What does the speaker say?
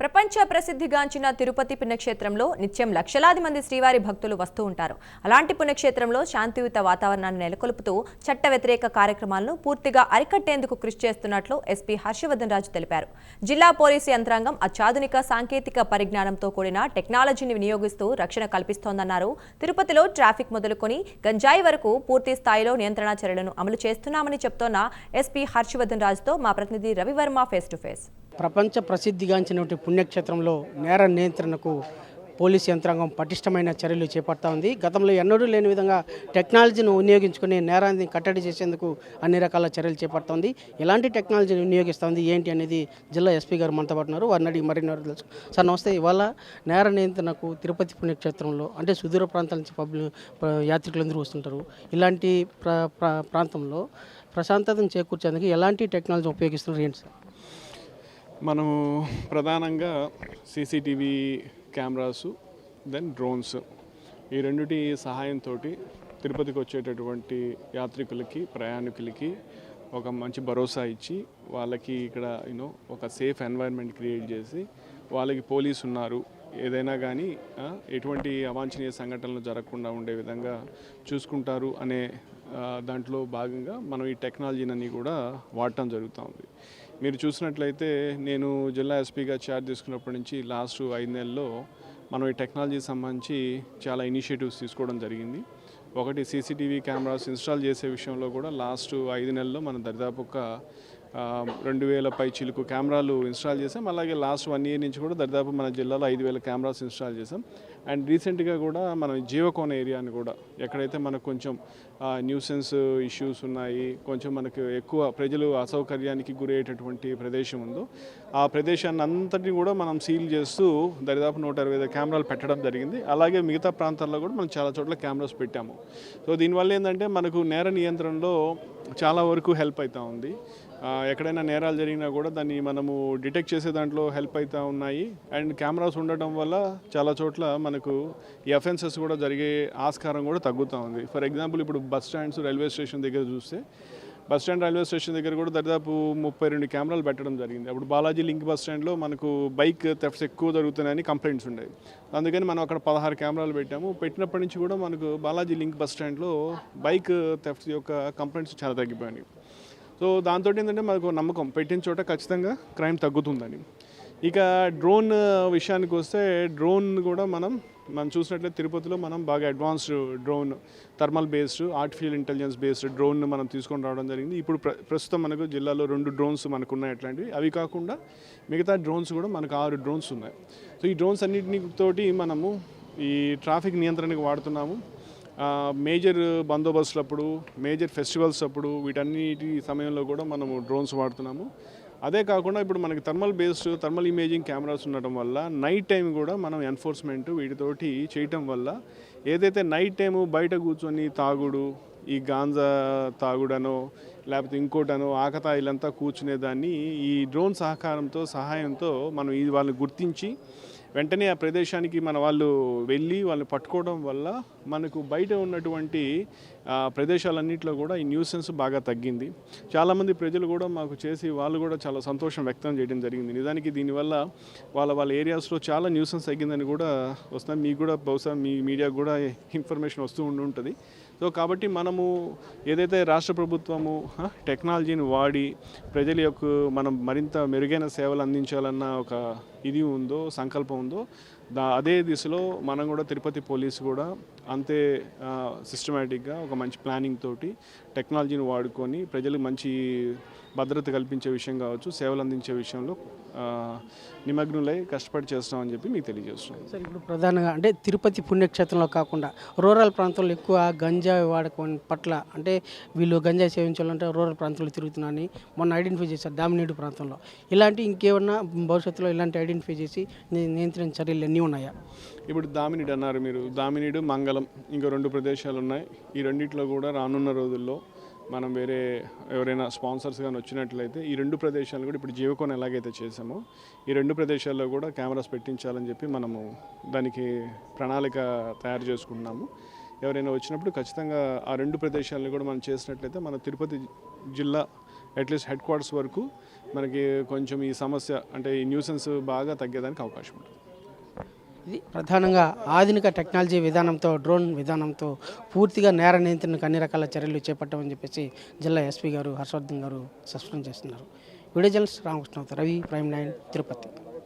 ప్రపంచ ప్రసిద్ధిగాంచిన తిరుపతి పుణ్యక్షేత్రంలో నిత్యం లక్షలాది మంది శ్రీవారి భక్తులు వస్తూ ఉంటారు. అలాంటి పుణ్యక్షేత్రంలో శాంతియుత వాతావరణాన్ని నెలకొల్పుతూ చట్ట వ్యతిరేక కార్యక్రమాలను పూర్తిగా అరికట్టేందుకు కృషి చేస్తున్నట్లు ఎస్పీ హర్షవర్ధన్ రాజు తెలిపారు. జిల్లా పోలీసు యంత్రాంగం అత్యాధునిక సాంకేతిక పరిజ్ఞానంతో కూడిన టెక్నాలజీని వినియోగిస్తూ రక్షణ కల్పిస్తోందన్నారు. తిరుపతిలో ట్రాఫిక్ మొదలుకొని గంజాయి వరకు పూర్తి స్థాయిలో నియంత్రణ చర్యలను అమలు చేస్తున్నామని చెప్తోన్న ఎస్పీ హర్షవర్ధన్ రాజుతో మా ప్రతినిధి రవివర్మ ఫేస్ టు ఫేస్. ప్రపంచ ప్రసిద్ధిగాంచినటువంటి పుణ్యక్షేత్రంలో నేర నియంత్రణకు పోలీసు యంత్రాంగం పటిష్టమైన చర్యలు చేపడతా ఉంది. గతంలో ఎన్నడూ లేని విధంగా టెక్నాలజీని వినియోగించుకుని నేరాన్ని కట్టడి చేసేందుకు అన్ని రకాల చర్యలు చేపడుతోంది. ఎలాంటి టెక్నాలజీని వినియోగిస్తుంది ఏంటి అనేది జిల్లా ఎస్పీ గారు మనతో పాటున్నారు. వారిని అడిగి మరిన్ని తెలుసు. సార్ నమస్తే. ఇవాళ నేర నియంత్రణకు తిరుపతి పుణ్యక్షేత్రంలో అంటే సుదూర ప్రాంతాల నుంచి యాత్రికులందరూ వస్తుంటారు. ఇలాంటి ప్రాంతంలో ప్రశాంతతను చేకూర్చేందుకు ఎలాంటి టెక్నాలజీ ఉపయోగిస్తున్నారు ఏంటి సార్? మనము ప్రధానంగా సీసీటీవీ కెమెరాసు దెన్ డ్రోన్స్ ఈ రెండిటి సహాయంతో తిరుపతికి వచ్చేటటువంటి యాత్రికులకి ప్రయాణికులకి ఒక మంచి భరోసా ఇచ్చి వాళ్ళకి ఇక్కడ ఒక సేఫ్ ఎన్వైర్న్మెంట్ క్రియేట్ చేసి వాళ్ళకి పోలీసు ఉన్నారు, ఏదైనా కానీ ఎటువంటి అవాంఛనీయ సంఘటనలు జరగకుండా ఉండే విధంగా చూసుకుంటారు అనే దాంట్లో భాగంగా మనం ఈ టెక్నాలజీని కూడా వాడటం జరుగుతూ ఉంది. మీరు చూసినట్లయితే నేను జిల్లా ఎస్పీగా ఛార్జ్ తీసుకున్నప్పటి నుంచి లాస్ట్ 5 నెలల్లో మనం ఈ టెక్నాలజీకి సంబంధించి చాలా ఇనిషియేటివ్స్ తీసుకోవడం జరిగింది. ఒకటి సీసీటీవీ కెమెరాస్ ఇన్స్టాల్ చేసే విషయంలో కూడా లాస్ట్ 5 నెలల్లో మనం దరిదాపు ఒక 2000 పై చిలుకు కెమెరాలు ఇన్స్టాల్ చేసాం. అలాగే లాస్ట్ 1 ఇయర్ నుంచి కూడా దరిదాపు మన జిల్లాలో 5000 కెమెరాస్ ఇన్స్టాల్ చేసాం. అండ్ రీసెంట్గా కూడా మనం జీవకోన ఏరియాని కూడా ఎక్కడైతే మనకు కొంచెం న్యూసెన్స్ ఇష్యూస్ ఉన్నాయి, కొంచెం మనకు ఎక్కువ ప్రజలు అసౌకర్యానికి గురయ్యేటటువంటి ప్రదేశం ఉందో ఆ ప్రదేశాన్ని అంతటిని కూడా మనం సీల్ చేస్తూ దరిదాపు 125 కెమెరాలు పెట్టడం జరిగింది. అలాగే మిగతా ప్రాంతాల్లో కూడా మనం చాలా చోట్ల కెమెరాస్ పెట్టాము. సో దీనివల్ల ఏంటంటే మనకు నేర నియంత్రణలో చాలా వరకు హెల్ప్ అవుతూ ఉంది. ఎక్కడైనా నేరాలు జరిగినా కూడా దాన్ని మనము డిటెక్ట్ చేసే దాంట్లో హెల్ప్ అవుతూ ఉన్నాయి. అండ్ కెమెరాస్ ఉండటం వల్ల చాలా చోట్ల మనకు ఈ అఫెన్సెస్ కూడా జరిగే ఆస్కారం కూడా తగ్గుతూ ఉంది. ఫర్ ఎగ్జాంపుల్ ఇప్పుడు బస్ స్టాండ్స్, రైల్వే స్టేషన్ దగ్గర చూస్తే బస్ స్టాండ్, రైల్వే స్టేషన్ దగ్గర కూడా దాదాపు 32 కెమెరాలు పెట్టడం జరిగింది. అప్పుడు బాలాజీ లింక్ బస్ స్టాండ్లో మనకు బైక్ థెఫ్ట్స్ ఎక్కువ జరుగుతున్నాయని కంప్లైంట్స్ ఉండేవి. అందుకని మనం అక్కడ 16 కెమెరాలు పెట్టాము. పెట్టినప్పటి నుంచి కూడా మనకు బాలాజీ లింక్ బస్ స్టాండ్లో బైక్ థెఫ్ట్స్ యొక్క కంప్లైంట్స్ చాలా తగ్గిపోయాయి. సో దాంతో ఏంటంటే మనకు నమ్మకం పెట్టిన చోట ఖచ్చితంగా క్రైమ్ తగ్గుతుందని. ఇక డ్రోన్ విషయానికి వస్తే డ్రోన్ కూడా మనం చూసినట్లయితే తిరుపతిలో మనం బాగా advanced drone, thermal based, artificial intelligence based drone మనం తీసుకొని రావడం జరిగింది. ఇప్పుడు ప్రస్తుతం మనకు జిల్లాలో 2 డ్రోన్స్ మనకు ఉన్నాయి. అట్లాంటివి అవి కాకుండా మిగతా డ్రోన్స్ కూడా మనకు 6 డ్రోన్స్ ఉన్నాయి. సో ఈ డ్రోన్స్ అన్నింటితోటి మనము ఈ ట్రాఫిక్ నియంత్రణకు వాడుతున్నాము. మేజర్ బందోబస్తులప్పుడు, మేజర్ ఫెస్టివల్స్ అప్పుడు, వీటన్నిటి సమయంలో కూడా మనము డ్రోన్స్ వాడుతున్నాము. అదే కాకుండా ఇప్పుడు మనకి థర్మల్ ఇమేజింగ్ కెమెరాస్ ఉండటం వల్ల నైట్ టైం కూడా మనం ఎన్ఫోర్స్మెంట్ వీటితోటి చేయటం వల్ల ఏదైతే నైట్ టైము బయట కూర్చొని తాగుడు, ఈ గాంజా తాగుడనో లేకపోతే ఇంకోటనో ఆకతాయిలంతా కూర్చునేదాన్ని ఈ డ్రోన్ సహాయంతో మనం వాళ్ళని గుర్తించి వెంటనే ఆ ప్రదేశానికి మన వాళ్ళు వెళ్ళి వాళ్ళని పట్టుకోవడం వల్ల మనకు బయట ఉన్నటువంటి ప్రదేశాలన్నింటిలో కూడా ఈ న్యూసెన్స్ బాగా తగ్గింది. చాలామంది ప్రజలు కూడా మాకు చేసి వాళ్ళు కూడా చాలా సంతోషం వ్యక్తం చేయడం జరిగింది. నిజానికి దీనివల్ల వాళ్ళ ఏరియాస్లో చాలా న్యూసెన్స్ తగ్గిందని కూడా వస్తుంది. మీకు కూడా బహుశా మీ మీడియాకు కూడా ఇన్ఫర్మేషన్ వస్తూ ఉంటుంది. సో కాబట్టి మనము ఏదైతే రాష్ట్ర ప్రభుత్వము టెక్నాలజీని వాడి ప్రజల యొక్క మనం మరింత మెరుగైన సేవలు అందించాలన్న ఒక సంకల్పం ఉందో అదే దిశలో మనం కూడా తిరుపతి పోలీసు కూడా అంతే సిస్టమేటిక్గా ఒక మంచి ప్లానింగ్ తోటి టెక్నాలజీని వాడుకొని ప్రజలకు మంచి భద్రత కల్పించే విషయం కావచ్చు, సేవలు అందించే విషయంలో నిమగ్నులై కష్టపడి చేస్తామని చెప్పి మీకు తెలియజేస్తున్నాం. సార్ ఇప్పుడు ప్రధానంగా అంటే తిరుపతి పుణ్యక్షేత్రంలో కాకుండా రూరల్ ప్రాంతాల్లో ఎక్కువ గంజాయి వాడకం పట్ల అంటే వీళ్ళు గంజాయి సేవించాలంటే రూరల్ ప్రాంతాల్లో తిరుగుతున్నారని మొన్న ఐడెంటిఫై చేశారు దామినేడు ప్రాంతంలో. ఇలాంటి ఇంకేమన్నా భవిష్యత్తులో ఇలాంటి ఐడెంటిఫై చేసి నియంత్రణ చర్యలు అన్నీ ఉన్నాయా? ఇప్పుడు దామినేడు అన్నారు మీరు, దామినేడు, మంగళం ఇంకో 2 ప్రదేశాలు ఉన్నాయి. ఈ రెండిట్లో కూడా రానున్న రోజుల్లో మనం ఎవరైనా స్పాన్సర్స్ కానీ వచ్చినట్లయితే ఈ 2 ప్రదేశాలు కూడా ఇప్పుడు జీవకోన ఎలాగైతే చేసామో ఈ 2 ప్రదేశాల్లో కూడా కెమెరాస్ పెట్టించాలని చెప్పి మనము దానికి ప్రణాళిక తయారు చేసుకుంటున్నాము. ఎవరైనా వచ్చినప్పుడు ఖచ్చితంగా ఆ 2 ప్రదేశాలను కూడా మనం చేసినట్లయితే మన తిరుపతి జిల్లా అట్లీస్ట్ హెడ్ క్వార్టర్స్ వరకు మనకి కొంచెం ఈ సమస్య అంటే ఈ న్యూసెన్స్ బాగా తగ్గేదానికి అవకాశం ఉంటుంది. ఇది ప్రధానంగా ఆధునిక టెక్నాలజీ విధానంతో డ్రోన్ విధానంతో పూర్తిగా నేర నియంత్రణకు అన్ని రకాల చర్యలు చేపట్టామని చెప్పేసి జిల్లా ఎస్పీ గారు హర్షవర్ధన్ గారు స్పష్టం చేస్తున్నారు. Video journalist Ramakrishna, Ravi, prime 9, Tirupati.